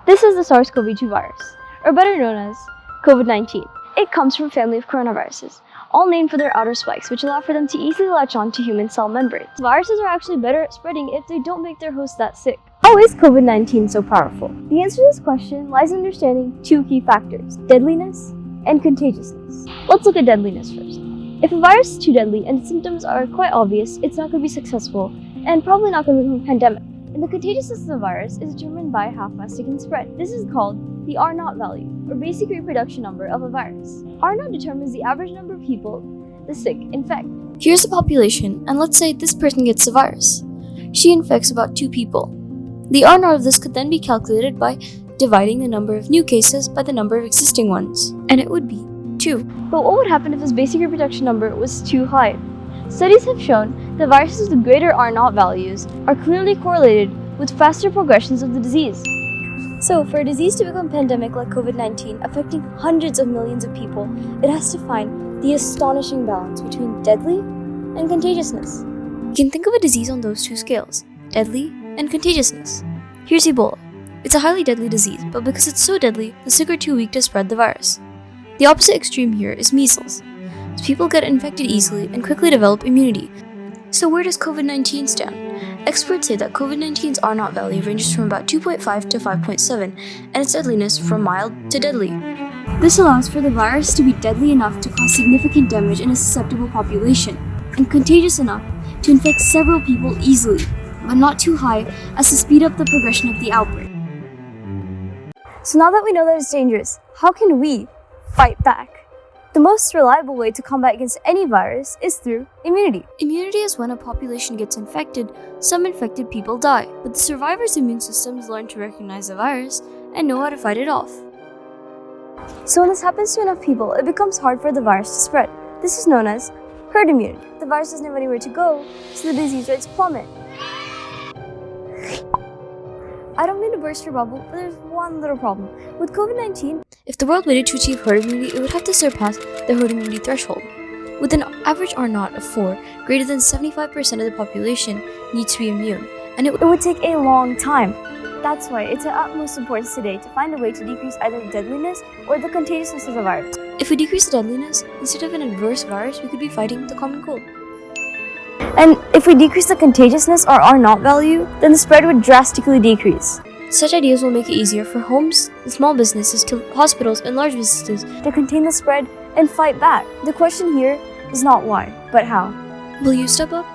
This is the SARS-CoV-2 virus, or better known as COVID-19. It comes from a family of coronaviruses, all named for their outer spikes, which allow for them to easily latch on to human cell membranes. Viruses are actually better at spreading if they don't make their host that sick. How is COVID-19 so powerful? The answer to this question lies in understanding two key factors: deadliness and contagiousness. Let's look at deadliness first. If a virus is too deadly and its symptoms are quite obvious, it's not going to be successful and probably not going to become a pandemic. And the contagiousness of the virus is determined by how fast it can spread. This is called the R0 value, or basic reproduction number of a virus. R0 determines the average number of people the sick infect. Here's a population, and let's say this person gets the virus. She infects about 2 people. The R0 of this could then be calculated by dividing the number of new cases by the number of existing ones, and it would be 2. But what would happen if this basic reproduction number was too high? Studies have shown that viruses with greater R0 values are clearly correlated with faster progressions of the disease. So, for a disease to become pandemic like COVID-19, affecting hundreds of millions of people, it has to find the astonishing balance between deadly and contagiousness. You can think of a disease on those 2 scales, deadly and contagiousness. Here's Ebola. It's a highly deadly disease, but because it's so deadly, the sick are too weak to spread the virus. The opposite extreme here is measles. People get infected easily and quickly develop immunity. So where does COVID-19 stand? Experts say that COVID-19's R0 value ranges from about 2.5 to 5.7, and its deadliness from mild to deadly. This allows for the virus to be deadly enough to cause significant damage in a susceptible population, and contagious enough to infect several people easily, but not too high as to speed up the progression of the outbreak. So now that we know that it's dangerous, how can we fight back? The most reliable way to combat against any virus is through immunity. Immunity is when a population gets infected, some infected people die, but the survivors' immune systems learn to recognize the virus and know how to fight it off. So when this happens to enough people, it becomes hard for the virus to spread. This is known as herd immunity. The virus doesn't have anywhere to go, so the disease rates plummet. I don't mean to burst your bubble, but there's one little problem. With COVID-19, if the world waited to achieve herd immunity, it would have to surpass the herd immunity threshold. With an average R0 of 4, greater than 75% of the population needs to be immune, and it would take a long time. That's why it's of utmost importance today to find a way to decrease either the deadliness or the contagiousness of the virus. If we decrease the deadliness, instead of an adverse virus, we could be fighting the common cold. And if we decrease the contagiousness or R0 value, then the spread would drastically decrease. Such ideas will make it easier for homes and small businesses to hospitals and large businesses to contain the spread and fight back. The question here is not why, but how. Will you step up?